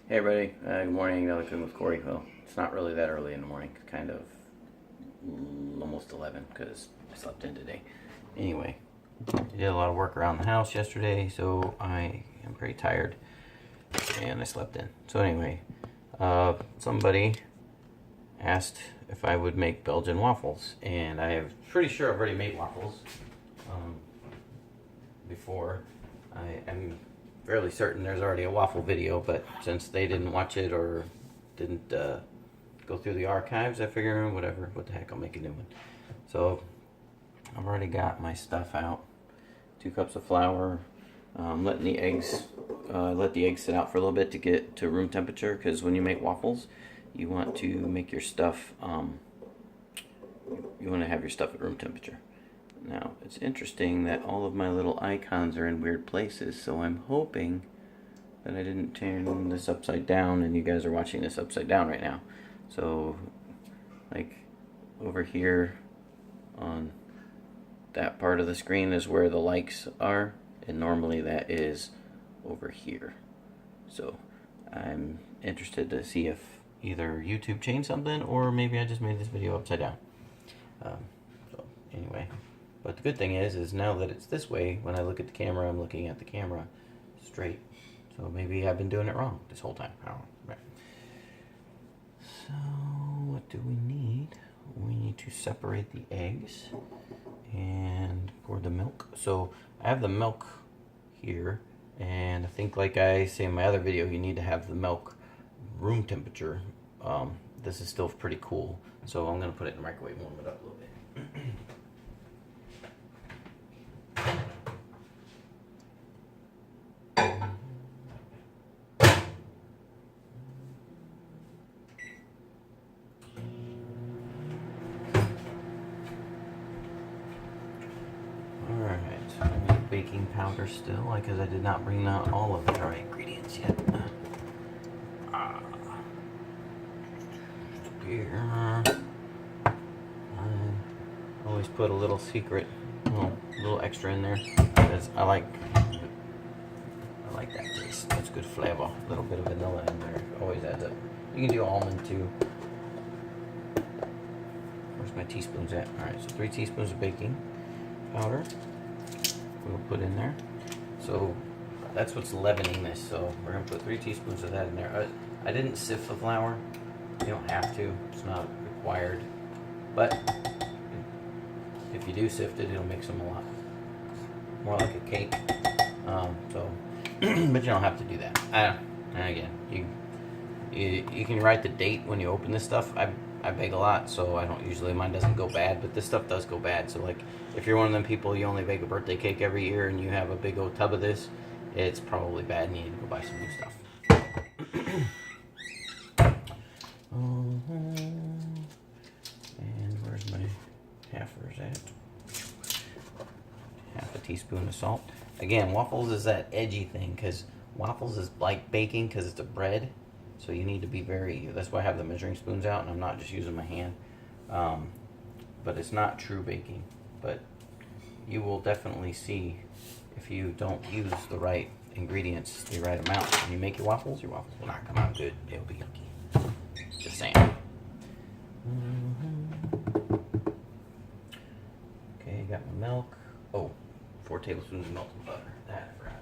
Hey everybody, good morning. Another Cooking with Cory. Well, it's not really that early in the morning. It's kind of almost 11 because I slept in today. Anyway, I did a lot of work around the house yesterday, so I am pretty tired and I slept in. So anyway, somebody asked if I would make Belgian waffles, and I'm pretty sure I've already made waffles before. I am fairly certain there's already a waffle video, but since they didn't watch it or didn't go through the archives, I figure whatever, what the heck, I'll make a new one. So I've already got my stuff out. 2 cups of flour, letting the eggs, let the eggs sit out for a little bit to get to room temperature, because when you make waffles, you want to make your stuff, you want to have your stuff at room temperature. Now, it's interesting that all of my little icons are in weird places, so I'm hoping that I didn't turn this upside down and you guys are watching this upside down right now. So, like, over here on that part of the screen is where the likes are, and normally that is over here. So, I'm interested to see if either YouTube changed something or maybe I just made this video upside down. So, anyway. But the good thing is now that it's this way, when I look at the camera, I'm looking at the camera straight. So maybe I've been doing it wrong this whole time. I don't know. Right. So what do we need? We need to separate the eggs and pour the milk. So I have the milk here, and I think, like I say in my other video, you need to have the milk room temperature. This is still pretty cool, so I'm going to put it in the microwave and warm it up a little bit. Baking powder still, because I did not bring out all of the dry ingredients yet. Here, I always put a little secret, little extra in there, because I like that taste. That's good flavor. A little bit of vanilla in there always adds up. You can do almond too. Where's my teaspoons at? All right, so 3 teaspoons of baking powder. We'll put in there. So that's what's leavening this. So we're gonna put 3 teaspoons of that in there. I didn't sift the flour. You don't have to. It's not required. But if you do sift it, it'll make them a lot more like a cake. But you don't have to do that. And again, you can write the date when you open this stuff. I bake a lot, so I don't usually, mine doesn't go bad, but this stuff does go bad. So, like, if you're one of them people, you only bake a birthday cake every year and you have a big old tub of this, it's probably bad and you need to go buy some new stuff. And where's my halfers at? Half a teaspoon of salt. Again, waffles is that edgy thing, because waffles is like baking because it's a bread. So you need to be very, that's why I have the measuring spoons out and I'm not just using my hand. But it's not true baking. But you will definitely see if you don't use the right ingredients, the right amount. When you make your waffles will not come out good. It'll be yucky. Just saying. Okay, got my milk. Oh, 4 tablespoons of melted butter. That I forgot.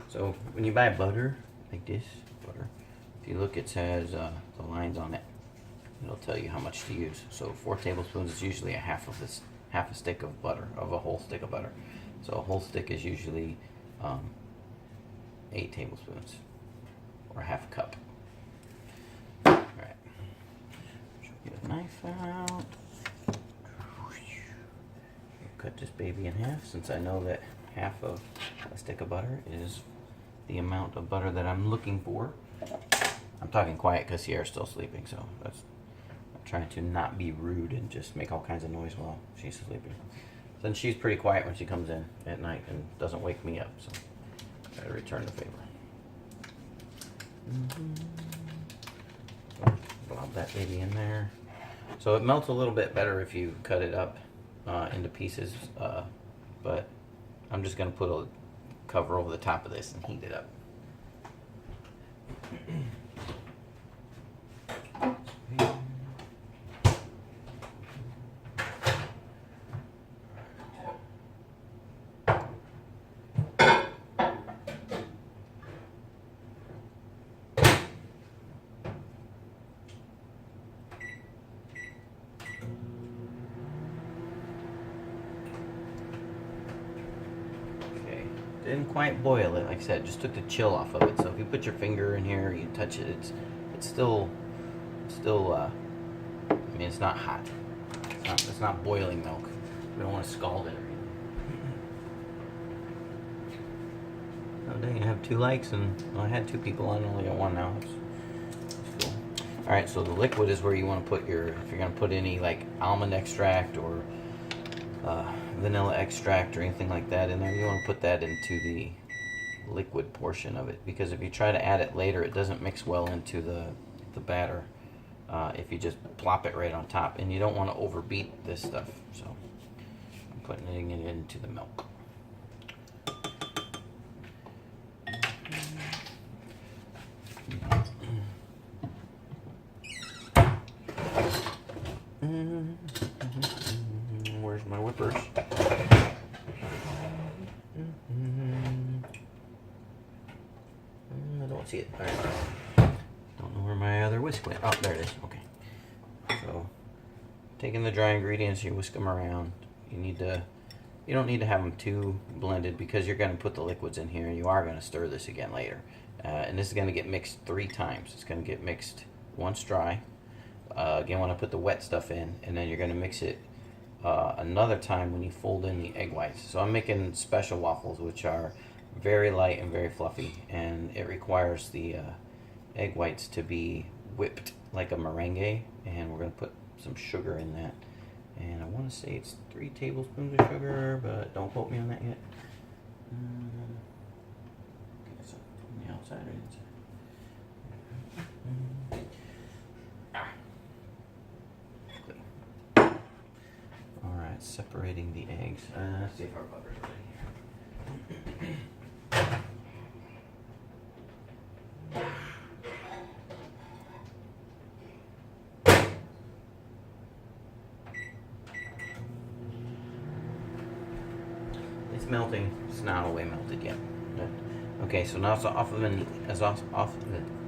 So when you buy butter, like this butter, if you look, it says the lines on it. It'll tell you how much to use. So 4 tablespoons is usually half a stick of butter, of a whole stick of butter. So a whole stick is usually 8 tablespoons, or half a cup. All right. Get a knife out. Cut this baby in half, since I know that half of a stick of butter is the amount of butter that I'm looking for. I'm talking quiet because Sierra's still sleeping, so I'm trying to not be rude and just make all kinds of noise while she's sleeping. Since she's pretty quiet when she comes in at night and doesn't wake me up, so I gotta return the favor. Blob that baby in there. So it melts a little bit better if you cut it up into pieces, but I'm just going to put a cover over the top of this and heat it up. Didn't quite boil it, like I said, just took the chill off of it. So if you put your finger in here, you touch it, it's still I mean, it's not hot. It's not boiling milk. We don't want to scald it or anything. Oh dang, I have 2 likes, and well, I had 2 people on, only got 1 now. That's cool. All right, so the liquid is where you want to put your, if you're gonna put any like almond extract or vanilla extract or anything like that in there, you want to put that into the liquid portion of it, because if you try to add it later, it doesn't mix well into the batter if you just plop it right on top, and you don't want to overbeat this stuff. So I'm putting it into the milk. Where's my whippers? I don't see it. All right. Don't know where my other whisk went. Oh, there it is. Okay. So, taking the dry ingredients, you whisk them around. You don't need to have them too blended, because you're going to put the liquids in here, and you are going to stir this again later. And this is going to get mixed 3 times. It's going to get mixed once dry. Again, when I put the wet stuff in, and then you're going to mix it another time when you fold in the egg whites. So I'm making special waffles, which are very light and very fluffy, and it requires the egg whites to be whipped like a meringue, and we're going to put some sugar in that. And I want to say it's 3 tablespoons of sugar, but don't quote me on that yet. Okay, so on the outside or inside? Alright, separating the eggs. Let's see if our butter's ready here. It's melting. It's not all the way melted yet. Okay, so now it's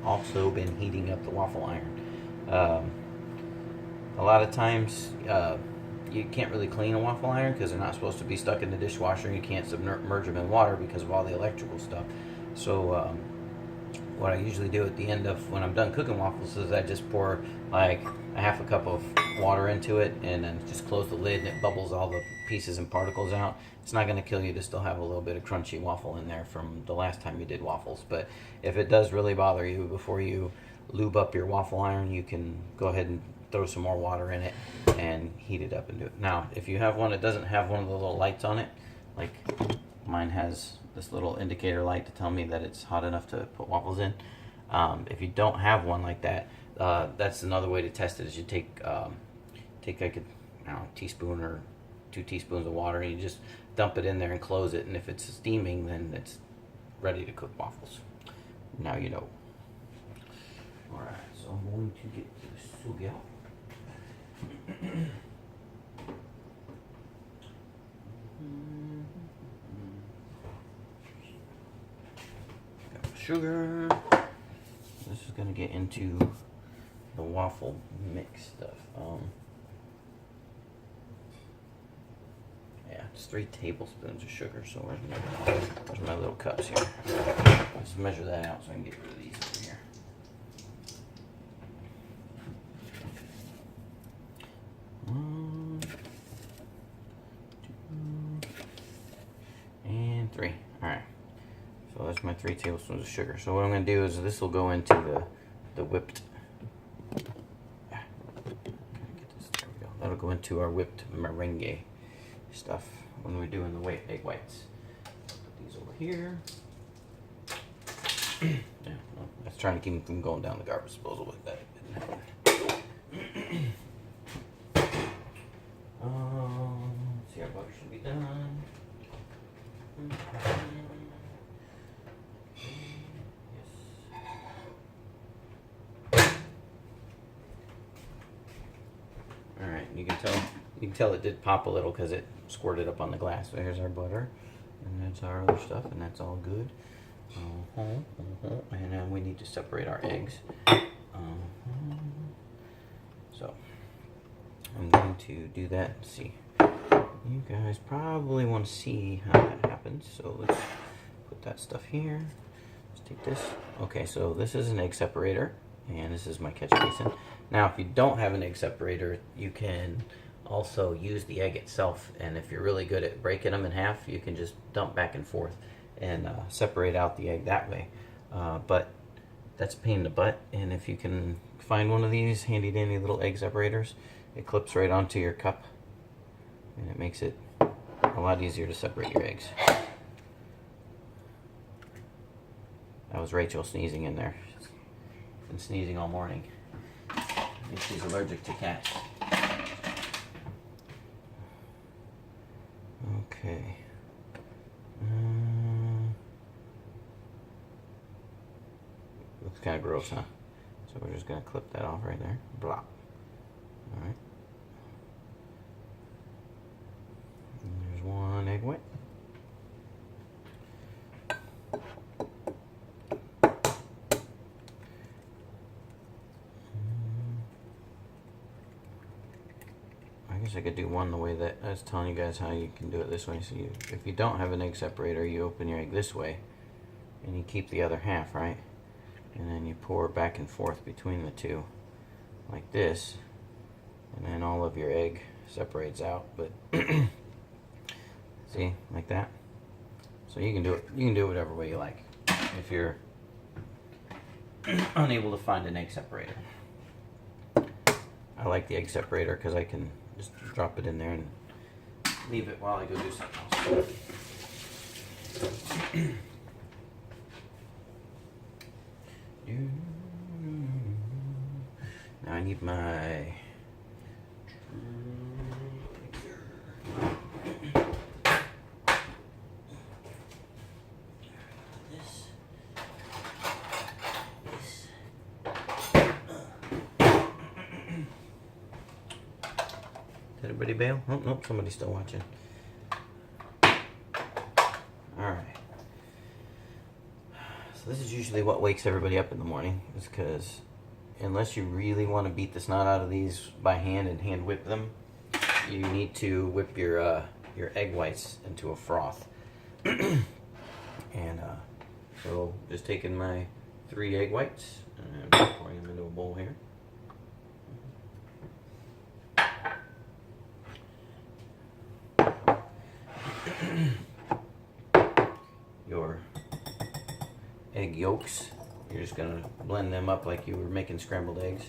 also been heating up the waffle iron. A lot of times you can't really clean a waffle iron because they're not supposed to be stuck in the dishwasher. You can't submerge them in water because of all the electrical stuff. So what I usually do at the end of when I'm done cooking waffles is I just pour like a half a cup of water into it, and then just close the lid, and it bubbles all the pieces and particles out. It's not going to kill you to still have a little bit of crunchy waffle in there from the last time you did waffles. But if it does really bother you, before you lube up your waffle iron, you can go ahead and throw some more water in it and heat it up and do it. Now, if you have one that doesn't have one of the little lights on it, like mine has this little indicator light to tell me that it's hot enough to put waffles in. If you don't have one like that, that's another way to test it. Is you take like a teaspoon or 2 teaspoons of water, and you just dump it in there and close it. And if it's steaming, then it's ready to cook waffles. Now you know. All right, so I'm going to get the sugar. Got sugar. This is going to get into the waffle mix stuff. Yeah, it's 3 tablespoons of sugar. So where's my little cups here? Let's measure that out so I can get rid of these over here. 1, 2, and 3. All right. So that's my 3 tablespoons of sugar. So what I'm going to do is this will go into the whipped. That'll go into our whipped meringue stuff when we're doing the egg whites. Put these over here. Yeah, well, I was trying to keep them from going down the garbage disposal with that. It didn't happen. our butter should be done. Alright, you can tell it did pop a little because it squirted up on the glass. So here's our butter, and that's our other stuff, and that's all good. And then we need to separate our eggs. So I'm going to do that and see. You guys probably want to see how that happens, so let's put that stuff here. Let's take this. Okay, so this is an egg separator, and this is my catch basin. Now, if you don't have an egg separator, you can also use the egg itself, and if you're really good at breaking them in half, you can just dump back and forth and separate out the egg that way. But that's a pain in the butt, and if you can find one of these handy dandy little egg separators, it clips right onto your cup, and it makes it a lot easier to separate your eggs. That was Rachel sneezing in there. She's been sneezing all morning. I think she's allergic to cats. Okay. Looks kind of gross, huh? So we're just going to clip that off right there. Blop. Alright. There's one egg white. I guess I could do one the way that I was telling you guys how you can do it this way. So if you don't have an egg separator, you open your egg this way and you keep the other half, right? And then you pour back and forth between the two like this, and then all of your egg separates out. But see, like that. So you can do it whatever way you like if you're unable to find an egg separator. I like the egg separator because I can just drop it in there and leave it while I go do something else. Now I need my Did everybody bail? Oh, nope, somebody's still watching. Alright. So this is usually what wakes everybody up in the morning, is because unless you really want to beat the snot out of these by hand and hand whip them, you need to whip your egg whites into a froth. And so just taking my 3 egg whites and pouring them into a bowl here. Your egg yolks, you're just going to blend them up like you were making scrambled eggs.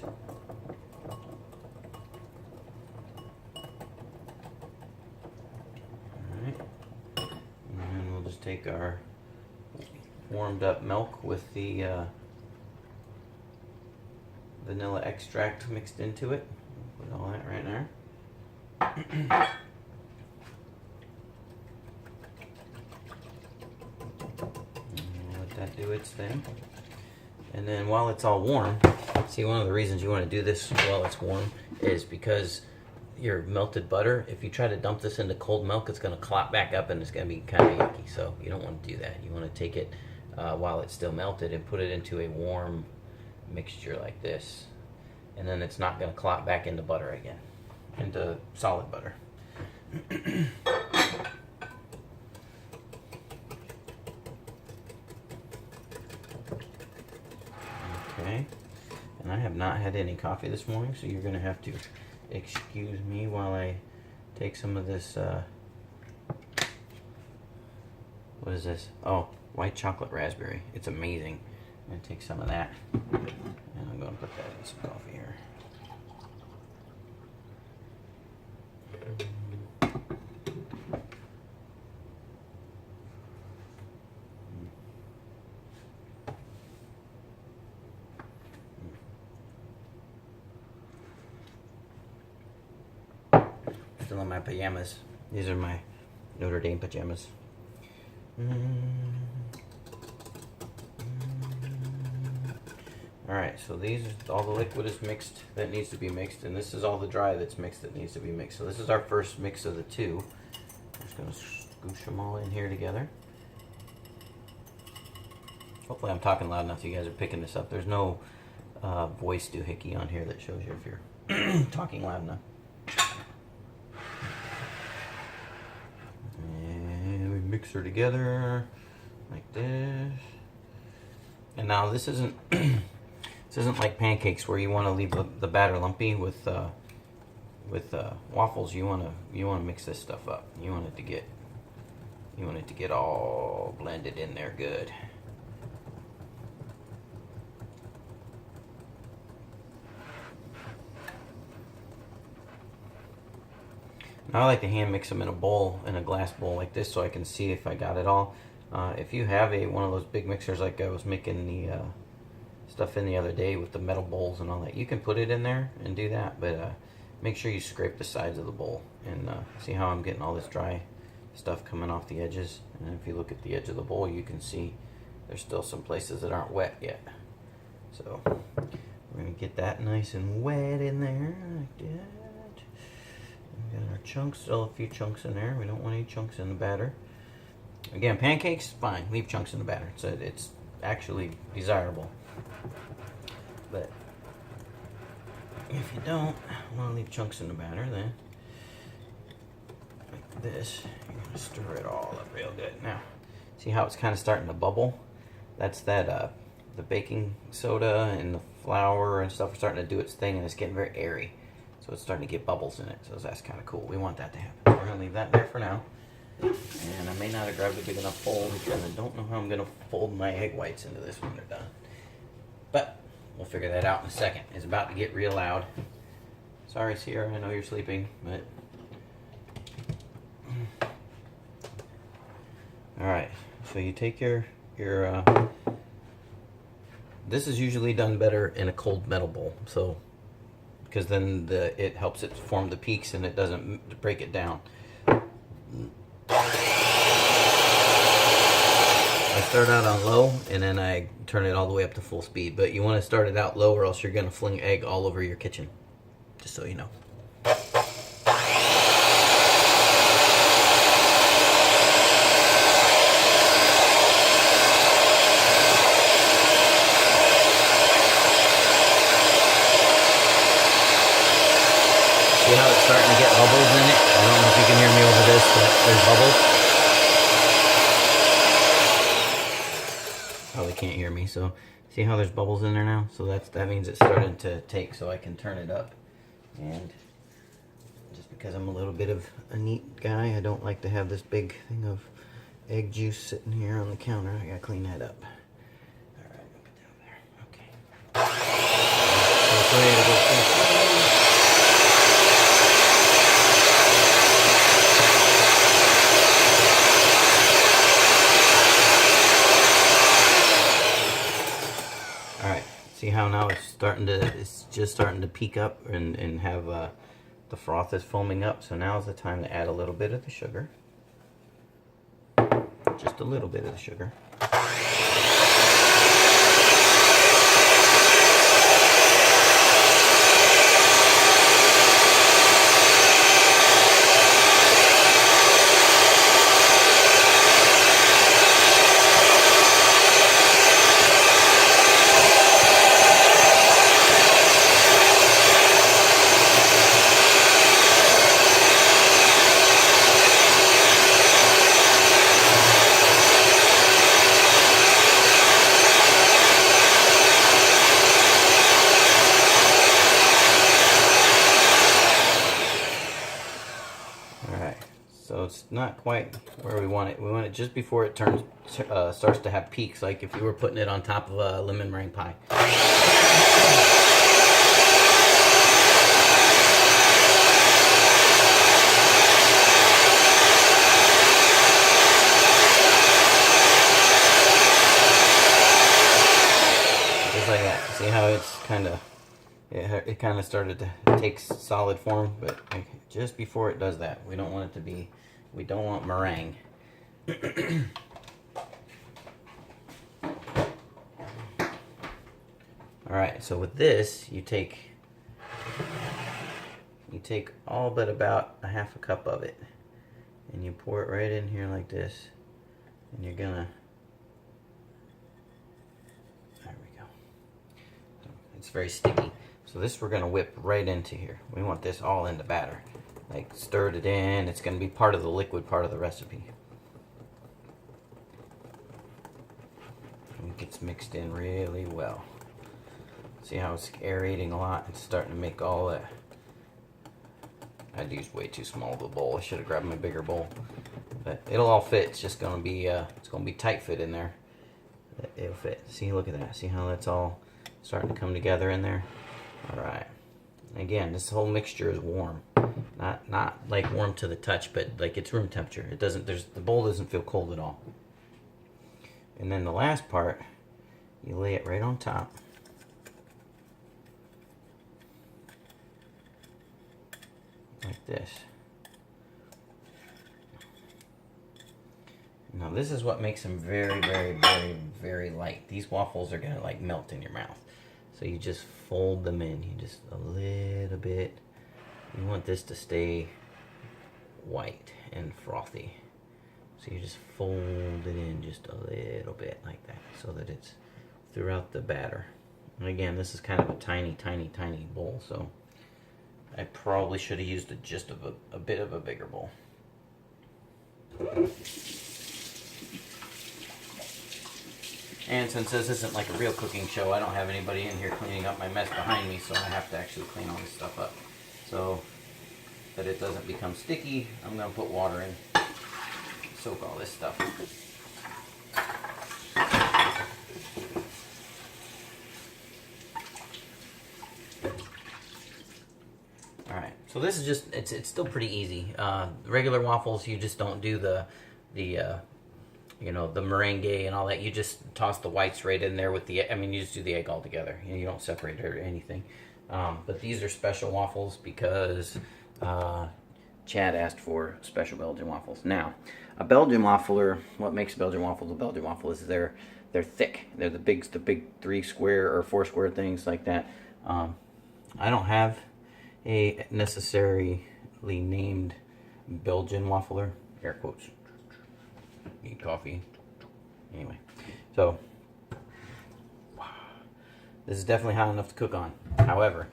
Alright, and then we'll just take our warmed up milk with the vanilla extract mixed into it. Put all that right there. That do its thing. And then while it's all warm, see, one of the reasons you want to do this while it's warm is because your melted butter, if you try to dump this into cold milk, it's going to clot back up and it's going to be kind of yucky. So you don't want to do that. You want to take it while it's still melted and put it into a warm mixture like this, and then it's not going to clot back into butter again, into solid butter. Okay, and I have not had any coffee this morning, so you're going to have to excuse me while I take some of this, what is this? Oh, white chocolate raspberry. It's amazing. I'm going to take some of that, and I'm going to put that in some coffee here. Still in my pajamas. These are my Notre Dame pajamas. Alright, so these, all the liquid is mixed that needs to be mixed, and this is all the dry that's mixed that needs to be mixed. So this is our first mix of the two. I'm just going to scoosh them all in here together. Hopefully I'm talking loud enough so you guys are picking this up. There's no voice doohickey on here that shows you if you're talking loud enough. And we mix her together like this. And now this isn't this isn't like pancakes where you want to leave the batter lumpy. With waffles, you want to mix this stuff up. You want it to get all blended in there good. Now I like to hand mix them in a bowl, in a glass bowl like this, so I can see if I got it all. If you have one of those big mixers like I was making the stuff in the other day with the metal bowls and all that, you can put it in there and do that, but make sure you scrape the sides of the bowl. And see how I'm getting all this dry stuff coming off the edges? And if you look at the edge of the bowl, you can see there's still some places that aren't wet yet. So we're going to get that nice and wet in there like that. We got our chunks, still a few chunks in there. We don't want any chunks in the batter. Again, pancakes, fine, leave chunks in the batter. So it's actually desirable. But if you don't want to leave chunks in the batter, then like this, you're going to stir it all up real good. Now, see how it's kind of starting to bubble? That's that the baking soda and the flour and stuff are starting to do its thing, and it's getting very airy. So it's starting to get bubbles in it, so that's kind of cool. We want that to happen. So we're going to leave that there for now. And I may not have grabbed a big enough bowl because I don't know how I'm going to fold my egg whites into this when they're done. But we'll figure that out in a second. It's about to get real loud. Sorry, Sierra, I know you're sleeping, but... Alright, so you take your this is usually done better in a cold metal bowl, so... because then it helps it form the peaks and it doesn't break it down. I start out on low and then I turn it all the way up to full speed, but you want to start it out low or else you're going to fling egg all over your kitchen, just so you know. See how it's starting to get bubbles in it? I don't know if you can hear me over this, but there's bubbles. Probably can't hear me, so see how there's bubbles in there now? So that means it's starting to take, so I can turn it up. And just because I'm a little bit of a neat guy, I don't like to have this big thing of egg juice sitting here on the counter. I gotta clean that up. Alright, put that over there. Okay. So it's ready to go full. See how now it's just starting to peak up and have the froth is foaming up. So now is the time to add a little bit of the sugar. Just a little bit of the sugar. So it's not quite where we want it. We want it just before it starts to have peaks, like if you were putting it on top of a lemon meringue pie. Just like that. See how it's it kind of started to take solid form, but just before it does that, we don't want it to be, we don't want meringue. All right, so with this, you take all but about a half a cup of it, and you pour it right in here like this, and you're gonna, there we go. It's very sticky. So this we're gonna whip right into here. We want this all in the batter. Like stirred it in, it's gonna be part of the liquid part of the recipe. And it gets mixed in really well. See how it's aerating a lot? It's starting to make all that. I'd used way too small of a bowl. I should have grabbed my bigger bowl. But it'll all fit. It's just gonna be tight fit in there. It'll fit. See, look at that. See how that's all starting to come together in there? All right. Again, this whole mixture is warm. Not like warm to the touch, but like it's room temperature. It doesn't, the bowl doesn't feel cold at all. And then the last part, you lay it right on top. Like this. Now this is what makes them very, very, very, very light. These waffles are gonna like melt in your mouth. So you just fold them in. You just a little bit. You want this to stay white and frothy. So you just fold it in just a little bit like that, so that it's throughout the batter. And again, this is kind of a tiny, tiny, tiny bowl, so I probably should have used just a bit of a bigger bowl. And since this isn't like a real cooking show, I don't have anybody in here cleaning up my mess behind me, so I have to actually clean all this stuff up. So that it doesn't become sticky, I'm going to put water in, soak all this stuff. Alright, so this is just, it's still pretty easy. Regular waffles, you just don't do the you know, the meringue and all that. You just toss the whites right in there with the, I mean, you just do the egg all together. You don't separate it or anything. But these are special waffles because Chad asked for special Belgian waffles. Now, a Belgian waffler, what makes a Belgian waffle a Belgian waffle is they're thick. They're the big 3 square or 4 square things like that. I don't have a necessarily named Belgian waffler, air quotes. Need coffee. Anyway, so this is definitely hot enough to cook on. However,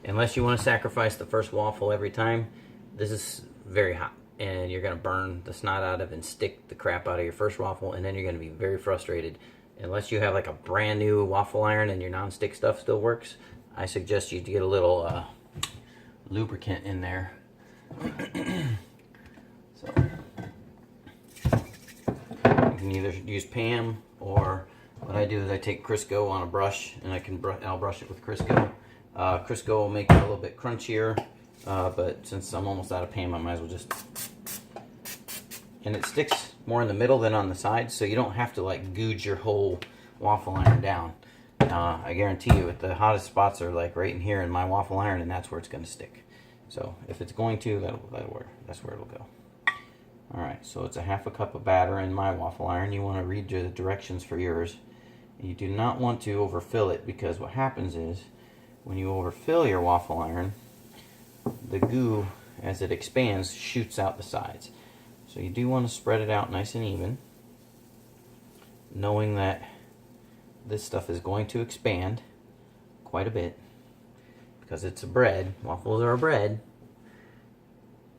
unless you want to sacrifice the first waffle every time, this is very hot, and you're going to burn the snot out of and stick the crap out of your first waffle, and then you're going to be very frustrated. Unless you have like a brand new waffle iron and your non-stick stuff still works, I suggest you get a little lubricant in there. So you can either use Pam, or what I do is I take Crisco on a brush, and I'll brush it with Crisco. Crisco will make it a little bit crunchier, but since I'm almost out of Pam, I might as well just, and it sticks more in the middle than on the sides, so you don't have to like googe your whole waffle iron down. I guarantee you, the hottest spots are like right in here in my waffle iron, and that's where it's going to stick. So if it's going to, that'll work. That's where it'll go. All right, so it's a half a cup of batter in my waffle iron. You want to read the directions for yours. You do not want to overfill it, because what happens is when you overfill your waffle iron, the goo, as it expands, shoots out the sides. So you do want to spread it out nice and even, knowing that this stuff is going to expand quite a bit, because it's a bread. Waffles are a bread.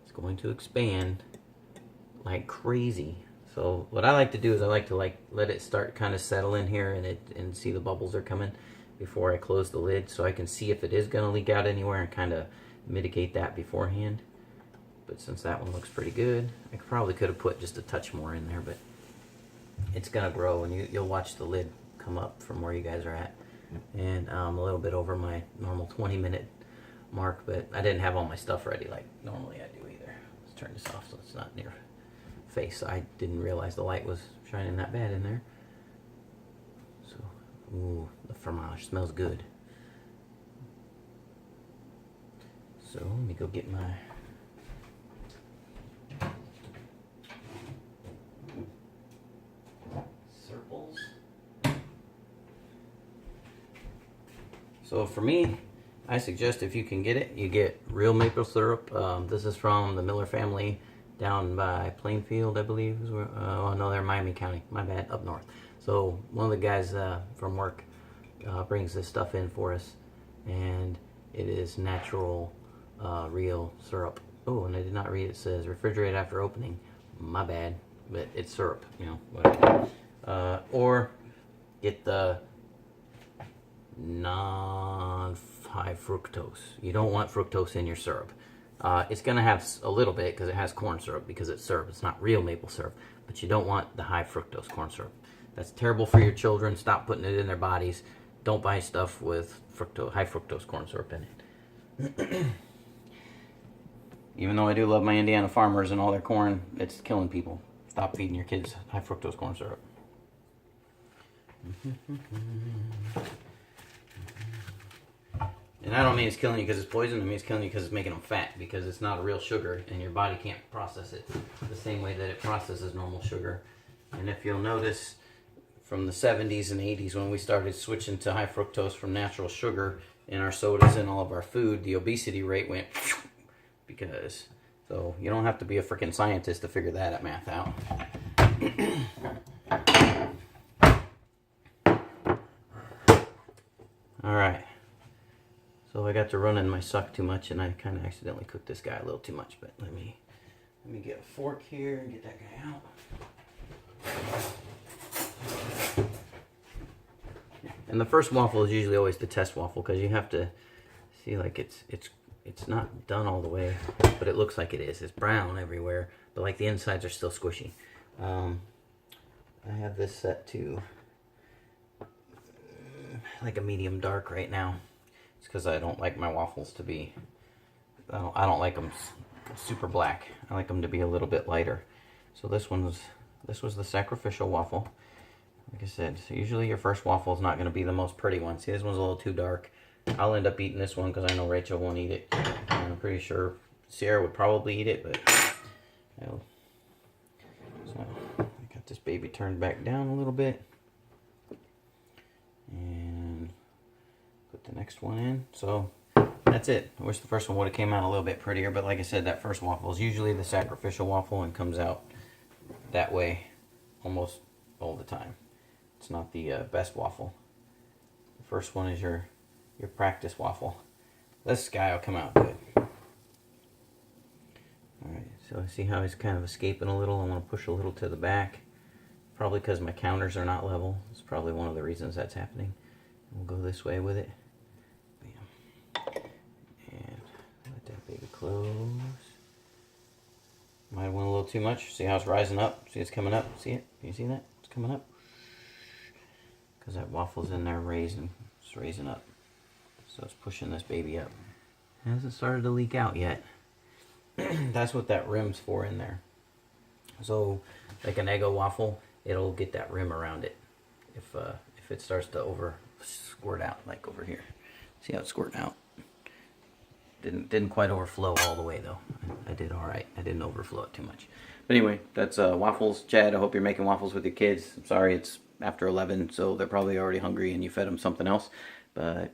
It's going to expand like crazy. So what I like to do is I like to let it start kind of settle in here, and see the bubbles are coming before I close the lid, so I can see if it is going to leak out anywhere and kind of mitigate that beforehand. But since that one looks pretty good, I probably could have put just a touch more in there, but it's going to grow, and you'll watch the lid come up from where you guys are at. And I'm a little bit over my normal 20-minute mark, but I didn't have all my stuff ready like normally I do either. Let's turn this off so it's not near face. I didn't realize the light was shining that bad in there. So, ooh, the fromage smells good. So let me go get my circles. So for me, I suggest if you can get it, you get real maple syrup. This is from the Miller family down by Plainfield, I believe. Is where, oh no, they're Miami County. My bad, up north. So one of the guys from work brings this stuff in for us, and it is natural, real syrup. Oh, and I did not read it. Says refrigerate after opening. My bad, but it's syrup, you know. Or get the non-high fructose. You don't want fructose in your syrup. It's going to have a little bit because it has corn syrup, because it's syrup. It's not real maple syrup, but you don't want the high fructose corn syrup. That's terrible for your children. Stop putting it in their bodies. Don't buy stuff with high fructose corn syrup in it. Even though I do love my Indiana farmers and all their corn, it's killing people. Stop feeding your kids high fructose corn syrup. And I don't mean it's killing you because it's poison. I mean it's killing you because it's making them fat, because it's not a real sugar and your body can't process it the same way that it processes normal sugar. And if you'll notice, from the 70s and 80s when we started switching to high fructose from natural sugar in our sodas and all of our food, the obesity rate went because, so you don't have to be a freaking scientist to figure that math out. Alright, so I got to running my suck too much and I kind of accidentally cooked this guy a little too much, but let me get a fork here and get that guy out. And the first waffle is usually always the test waffle, because you have to see, like, it's not done all the way, but it looks like it is. It's brown everywhere, but like the insides are still squishy. I have this set to like a medium dark right now. It's because I don't like my waffles to be, I don't like them super black. I like them to be a little bit lighter. So this was the sacrificial waffle. Like I said, so usually your first waffle is not going to be the most pretty one. See, this one's a little too dark. I'll end up eating this one because I know Rachel won't eat it. And I'm pretty sure Sierra would probably eat it, but so I got this baby turned back down a little bit. And put the next one in. So that's it. I wish the first one would have came out a little bit prettier, but like I said, that first waffle is usually the sacrificial waffle and comes out that way almost all the time. It's not the best waffle. The first one is your practice waffle. This guy will come out good. Alright, so see how he's kind of escaping a little? I want to push a little to the back. Probably because my counters are not level. It's probably one of the reasons that's happening. We'll go this way with it. Bam. And let that baby close. Might have went a little too much. See how it's rising up? See it's coming up? See it? Can you see that? It's coming up. Because that waffle's in there raising. It's raising up. So it's pushing this baby up. It hasn't started to leak out yet. That's what that rim's for in there. So, like an Eggo waffle, it'll get that rim around it. If it starts to squirt out, like over here. See how it's squirting out? Didn't quite overflow all the way though. I did all right. I didn't overflow it too much. But anyway, that's waffles. Chad, I hope you're making waffles with your kids. I'm sorry it's after 11, so they're probably already hungry and you fed them something else. But